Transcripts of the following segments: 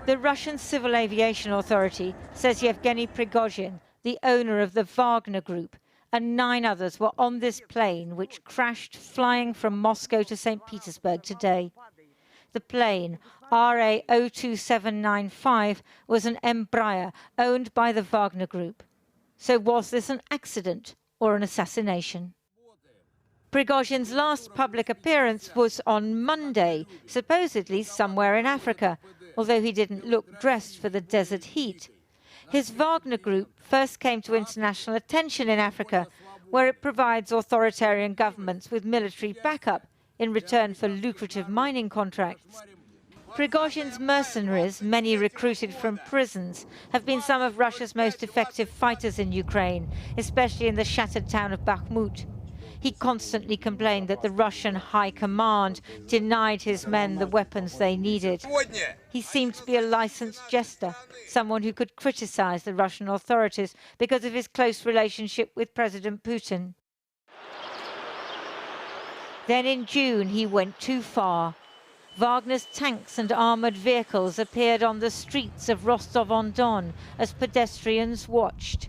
The Russian Civil Aviation Authority says Yevgeny Prigozhin, the owner of the Wagner Group, and 9 others were on this plane which crashed flying from Moscow to St. Petersburg today. The plane, RA02795, was an Embraer owned by the Wagner Group. So was this an accident or an assassination? Prigozhin's last public appearance was on Monday, supposedly somewhere in Africa, although he didn't look dressed for the desert heat. His Wagner Group first came to international attention in Africa, where it provides authoritarian governments with military backup in return for lucrative mining contracts. Prigozhin's mercenaries, many recruited from prisons, have been some of Russia's most effective fighters in Ukraine, especially in the shattered town of Bakhmut. He constantly complained that the Russian high command denied his men the weapons they needed. He seemed to be a licensed jester, someone who could criticize the Russian authorities because of his close relationship with President Putin. Then in June, he went too far. Wagner's tanks and armored vehicles appeared on the streets of Rostov-on-Don as pedestrians watched.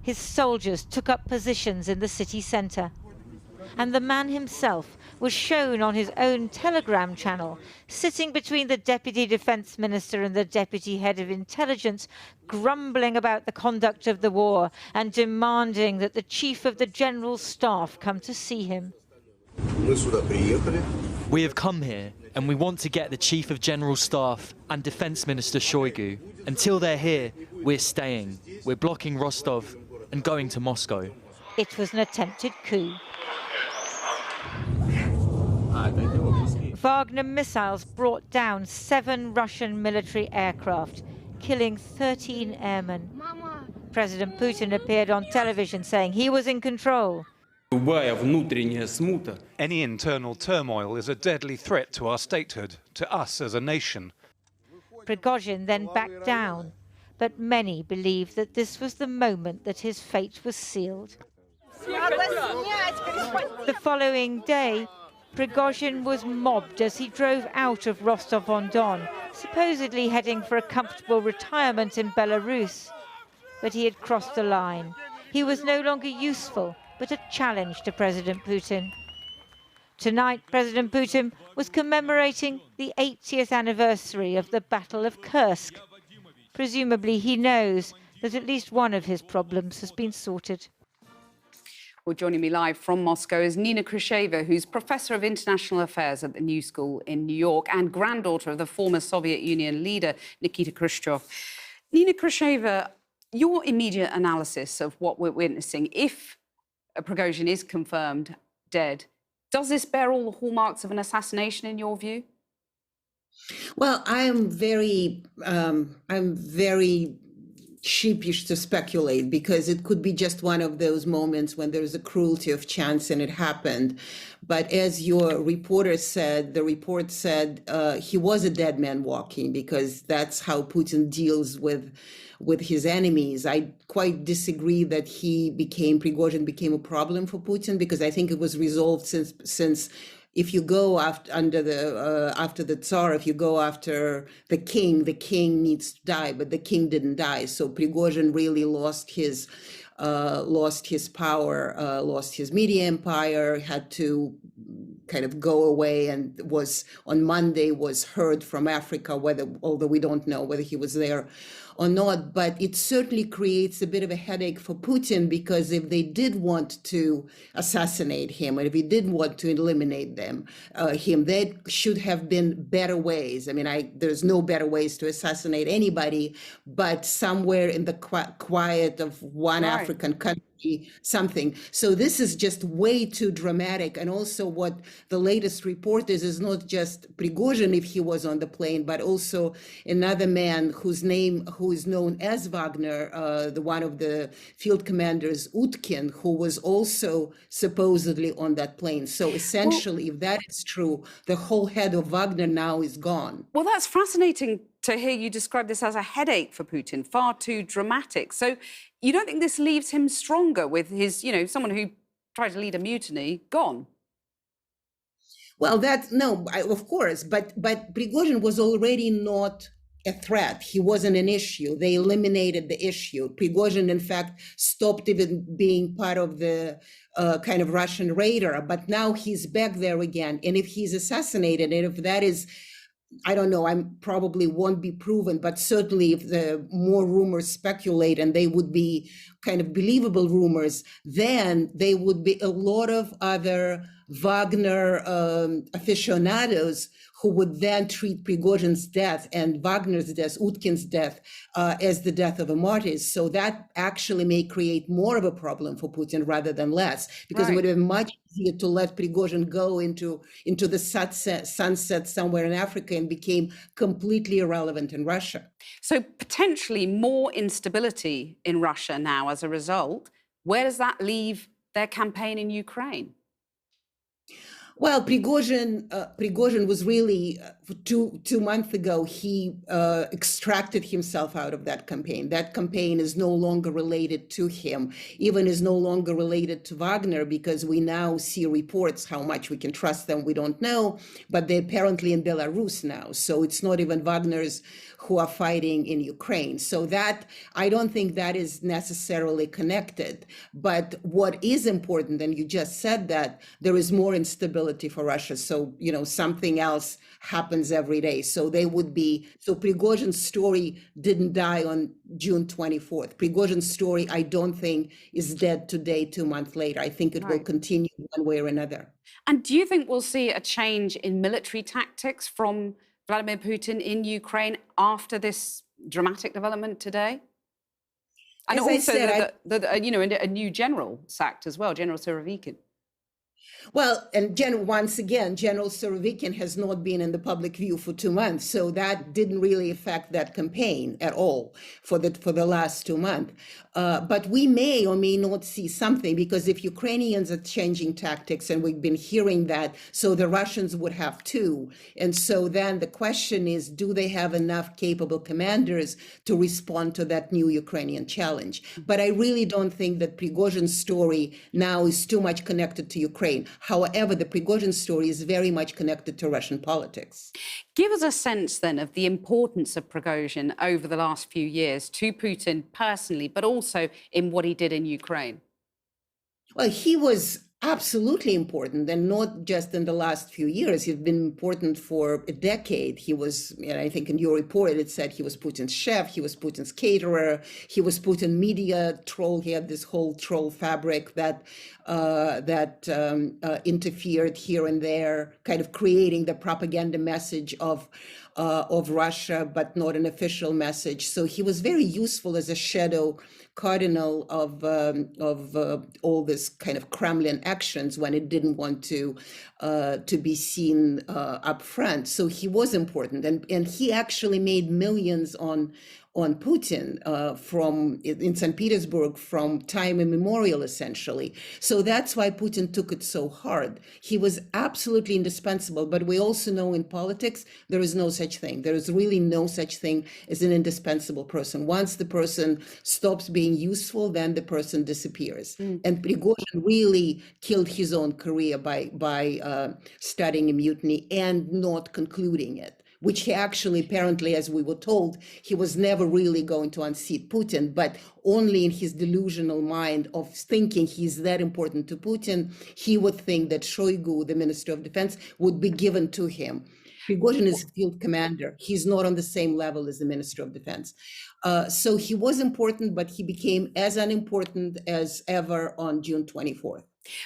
His soldiers took up positions in the city center. And the man himself was shown on his own Telegram channel, sitting between the Deputy Defense Minister and the Deputy Head of Intelligence, grumbling about the conduct of the war and demanding that the Chief of the General Staff come to see him. We have come here and we want to get the Chief of General Staff and Defense Minister Shoigu. Until they're here, we're staying. We're blocking Rostov and going to Moscow. It was an attempted coup. Wagner missiles brought down 7 Russian military aircraft, killing 13 airmen. President Putin appeared on television saying he was in control. Any internal turmoil is a deadly threat to our statehood, to us as a nation. Prigozhin then backed down, but many believe that this was the moment that his fate was sealed. The following day, Prigozhin was mobbed as he drove out of Rostov-on-Don, supposedly heading for a comfortable retirement in Belarus. But he had crossed the line. He was no longer useful, but a challenge to President Putin. Tonight, President Putin was commemorating the 80th anniversary of the Battle of Kursk. Presumably, he knows that at least one of his problems has been sorted. Well, joining me live from Moscow is Nina Khrushcheva, who's Professor of International Affairs at the New School in New York and granddaughter of the former Soviet Union leader, Nikita Khrushchev. Nina Khrushcheva, your immediate analysis of what we're witnessing, if Prigozhin is confirmed dead, does this bear all the hallmarks of an assassination in your view? Well, I'm very sheepish to speculate because it could be just one of those moments when there's a cruelty of chance and it happened. But as your reporter said, the report said he was a dead man walking because that's how Putin deals with his enemies. I quite disagree that Prigozhin became a problem for Putin because I think it was resolved since if you go after the Tsar, if you go after the king needs to die, but the king didn't die. So Prigozhin really lost his power, lost his media empire, had to kind of go away, and on Monday was heard from Africa, although we don't know whether he was there or not. But it certainly creates a bit of a headache for Putin, because if they did want to assassinate him, or if he did want to eliminate him, there should have been better ways. I mean, there's no better ways to assassinate anybody, but somewhere in the quiet of one African country, something. So this is just way too dramatic. And also what the latest report is not just Prigozhin, if he was on the plane, but also another man who is known as Wagner, one of the field commanders, Utkin, who was also supposedly on that plane. So essentially, if that is true, the whole head of Wagner now is gone. Well, that's fascinating to hear you describe this as a headache for Putin, far too dramatic. So you don't think this leaves him stronger with his, someone who tried to lead a mutiny gone? Well, of course, but Prigozhin was already not a threat. He wasn't an issue. They eliminated the issue. Prigozhin, in fact, stopped even being part of the kind of Russian radar, but now he's back there again. And if he's assassinated, and if that is, I don't know, I probably won't be proven, but certainly if the more rumors speculate and they would be kind of believable rumors, then they would be a lot of other Wagner aficionados who would then treat Prigozhin's death and Wagner's death, Utkin's death, as the death of a martyr. So that actually may create more of a problem for Putin rather than less, because it would be much easier to let Prigozhin go into the sunset somewhere in Africa and became completely irrelevant in Russia. So potentially more instability in Russia now as a result. Where does that leave their campaign in Ukraine? Well, Prigozhin was really, two months ago, he extracted himself out of that campaign. That campaign is no longer related to him, even is no longer related to Wagner, because we now see reports how much we can trust them, we don't know, but they're apparently in Belarus now. So it's not even Wagner's who are fighting in Ukraine. So that, I don't think that is necessarily connected. But what is important, and you just said that, there is more instability for Russia. So, something else happens every day. So Prigozhin's story didn't die on June 24th. Prigozhin's story, I don't think, is dead today, 2 months later. I think it will continue one way or another. And do you think we'll see a change in military tactics from Vladimir Putin in Ukraine after this dramatic development today? And As also, I said, a new general sacked as well, General Surovikin. Well, and once again, General Surovikin has not been in the public view for 2 months, so that didn't really affect that campaign at all for the last 2 months. But we may or may not see something, because if Ukrainians are changing tactics, and we've been hearing that, so the Russians would have too. And so then the question is, do they have enough capable commanders to respond to that new Ukrainian challenge? But I really don't think that Prigozhin's story now is too much connected to Ukraine. However, the Prigozhin story is very much connected to Russian politics. Give us a sense then of the importance of Prigozhin over the last few years to Putin personally, but also in what he did in Ukraine. Well, he was absolutely important, and not just in the last few years. He's been important for a decade. He was, I think in your report, it said he was Putin's chef, he was Putin's caterer, he was Putin's media troll. He had this whole troll fabric that interfered here and there, kind of creating the propaganda message of Russia, but not an official message. So he was very useful as a shadow cardinal of all this kind of Kremlin actions when it didn't want to be seen up front. So he was important, and he actually made millions on Putin in St. Petersburg from time immemorial, essentially. So that's why Putin took it so hard. He was absolutely indispensable, but we also know in politics, there is no such thing. There is really no such thing as an indispensable person. Once the person stops being useful, then the person disappears. And Prigozhin really killed his own career by studying a mutiny and not concluding it, which he actually, apparently, as we were told, he was never really going to unseat Putin, but only in his delusional mind of thinking he's that important to Putin, he would think that Shoigu, the Minister of Defense, would be given to him. Prigozhin is a field commander. He's not on the same level as the Minister of Defense. So he was important, but he became as unimportant as ever on June 24th.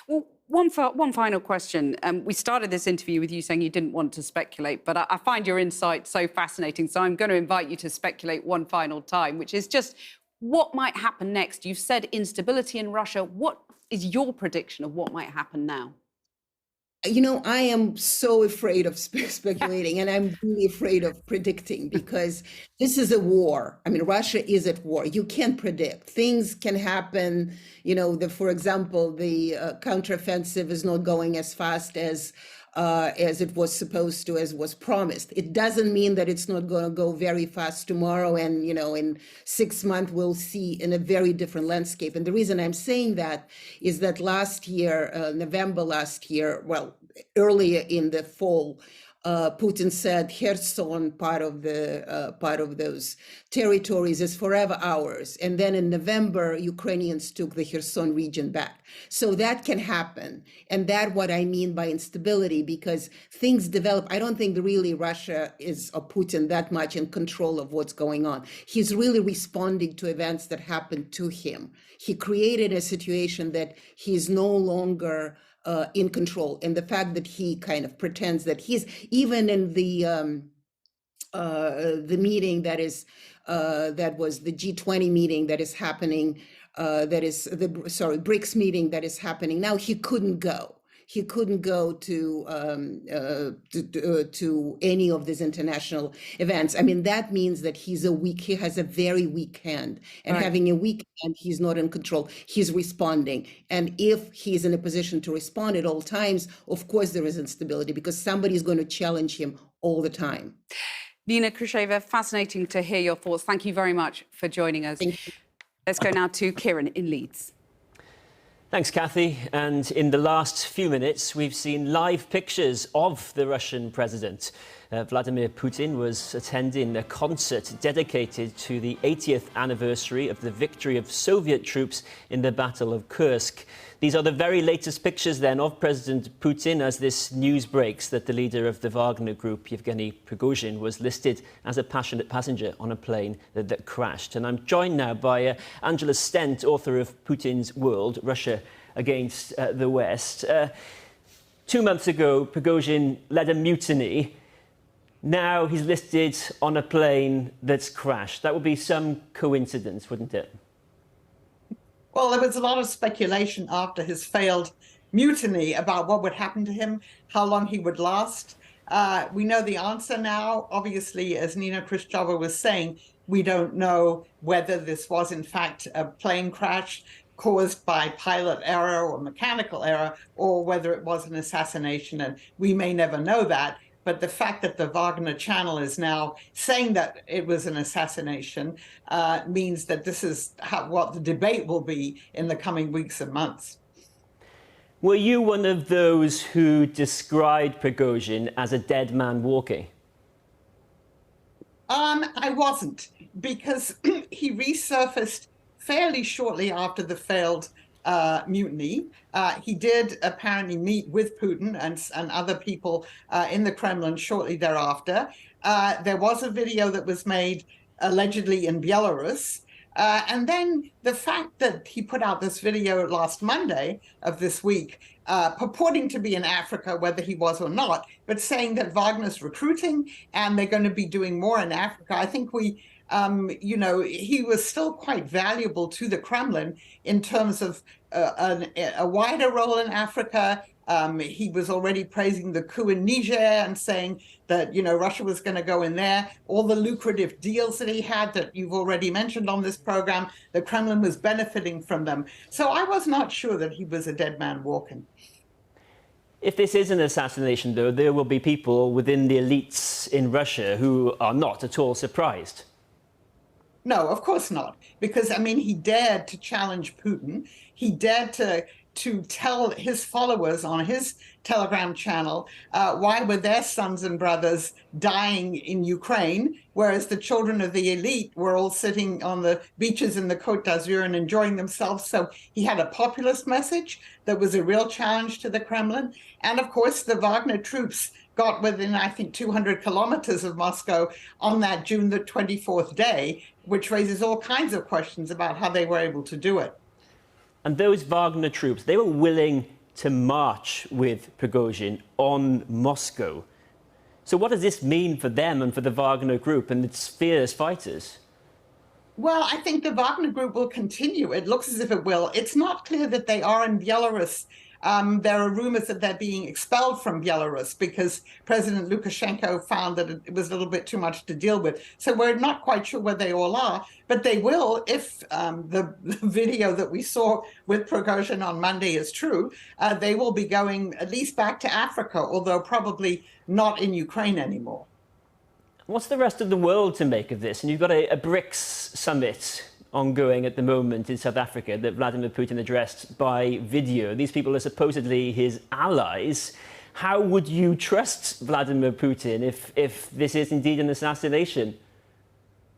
Well, one final question. We started this interview with you saying you didn't want to speculate, but I find your insight so fascinating. So I'm going to invite you to speculate one final time, which is just what might happen next. You've said instability in Russia. What is your prediction of what might happen now? I am so afraid of speculating, and I'm really afraid of predicting, because this is a war. I mean, Russia is at war. You can't predict. Things can happen. For example, the counteroffensive is not going as fast as it was supposed to, as was promised. It doesn't mean that it's not going to go very fast tomorrow, and in 6 months we'll see in a very different landscape. And the reason I'm saying that is that last year, November last year, well, earlier in the fall, Putin said Kherson, part of those territories, is forever ours. And then in November, Ukrainians took the Kherson region back. So that can happen. And that's what I mean by instability, because things develop. I don't think really Russia is, or Putin, that much in control of what's going on. He's really responding to events that happened to him. He created a situation that he's no longer in control, and the fact that he kind of pretends that he's even in the meeting that was the G20 meeting that is happening, BRICS meeting that is happening now. He couldn't go. He couldn't go to any of these international events. I mean, that means that he has a very weak hand, and Right. having a weak hand, he's not in control. He's responding, and if he's in a position to respond at all times, of course there is instability, because somebody is going to challenge him all the time. Nina Khrushcheva, fascinating to hear your thoughts. Thank you very much for joining us. Let's go now to Kieran in Leeds. Thanks, Kathy. And in the last few minutes, we've seen live pictures of the Russian president. Vladimir Putin was attending a concert dedicated to the 80th anniversary of the victory of Soviet troops in the Battle of Kursk. These are the very latest pictures then of President Putin as this news breaks that the leader of the Wagner group, Yevgeny Prigozhin, was listed as a passenger on a plane that crashed. And I'm joined now by Angela Stent, author of Putin's World, Russia Against the West. 2 months ago, Prigozhin led a mutiny. Now he's listed on a plane that's crashed. That would be some coincidence, wouldn't it? Well, there was a lot of speculation after his failed mutiny about what would happen to him, how long he would last. We know the answer now. Obviously, as Nina Khrushcheva was saying, we don't know whether this was, in fact, a plane crash caused by pilot error or mechanical error, or whether it was an assassination, and we may never know that. But the fact that the Wagner channel is now saying that it was an assassination means that this is what the debate will be in the coming weeks and months. Were you one of those who described Prigozhin as a dead man walking? I wasn't, because he resurfaced fairly shortly after the failed mutiny. He did apparently meet with Putin and other people in the Kremlin shortly thereafter. There was a video that was made allegedly in Belarus. And then the fact that he put out this video last Monday of this week, purporting to be in Africa, whether he was or not, but saying that Wagner's recruiting and they're going to be doing more in Africa. I think he was still quite valuable to the Kremlin in terms of a wider role in Africa. He was already praising the coup in Niger and saying that, Russia was going to go in there. All the lucrative deals that he had that you've already mentioned on this program, the Kremlin was benefiting from them. So I was not sure that he was a dead man walking. If this is an assassination, though, there will be people within the elites in Russia who are not at all surprised. No, of course not. Because, he dared to challenge Putin. He dared to tell his followers on his Telegram channel why were their sons and brothers dying in Ukraine, whereas the children of the elite were all sitting on the beaches in the Côte d'Azur and enjoying themselves. So he had a populist message that was a real challenge to the Kremlin. And of course, the Wagner troops got within, I think, 200 kilometers of Moscow on that June the 24th day, which raises all kinds of questions about how they were able to do it. And those Wagner troops, they were willing to march with Prigozhin on Moscow. So what does this mean for them and for the Wagner group and its fierce fighters? Well, I think the Wagner group will continue. It looks as if it will. It's not clear that they are in Belarus. There are rumors that they're being expelled from Belarus because President Lukashenko found that it was a little bit too much to deal with. So we're not quite sure where they all are, but they will if the video that we saw with Prigozhin on Monday is true. They will be going at least back to Africa, although probably not in Ukraine anymore. What's the rest of the world to make of this? And you've got a BRICS summit ongoing at the moment in South Africa that Vladimir Putin addressed by video. These people are supposedly his allies. How would you trust Vladimir Putin if this is indeed an assassination?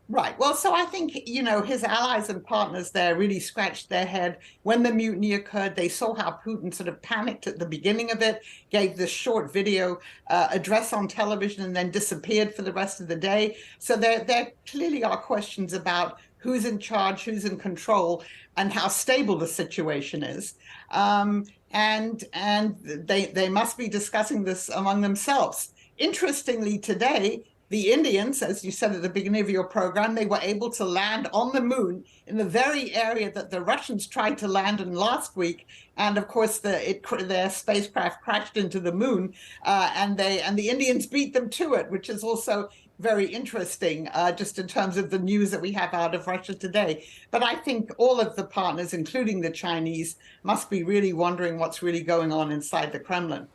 Right. Well, so I think, you know, his allies and partners there really scratched their head when the mutiny occurred. They saw how Putin sort of panicked at the beginning of it, gave this short video address on television, and then disappeared for the rest of the day. So there clearly are questions about who's in charge, who's in control, and how stable the situation is. And they must be discussing this among themselves. Interestingly, today, the Indians, as you said at the beginning of your program, they were able to land on the moon in the very area that the Russians tried to land in last week. And of course, their spacecraft crashed into the moon, and the Indians beat them to it, which is also very interesting, just in terms of the news that we have out of Russia today. But I think all of the partners, including the Chinese, must be really wondering what's really going on inside the Kremlin.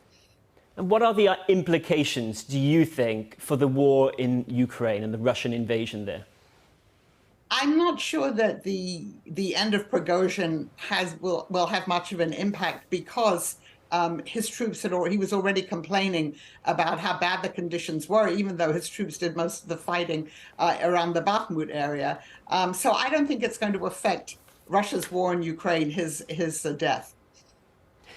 And what are the implications, do you think, for the war in Ukraine and the Russian invasion there? I'm not sure that the end of Prigozhin will have much of an impact, because his troops he was already complaining about how bad the conditions were, even though his troops did most of the fighting around the Bakhmut area. So I don't think it's going to affect Russia's war in Ukraine, his death.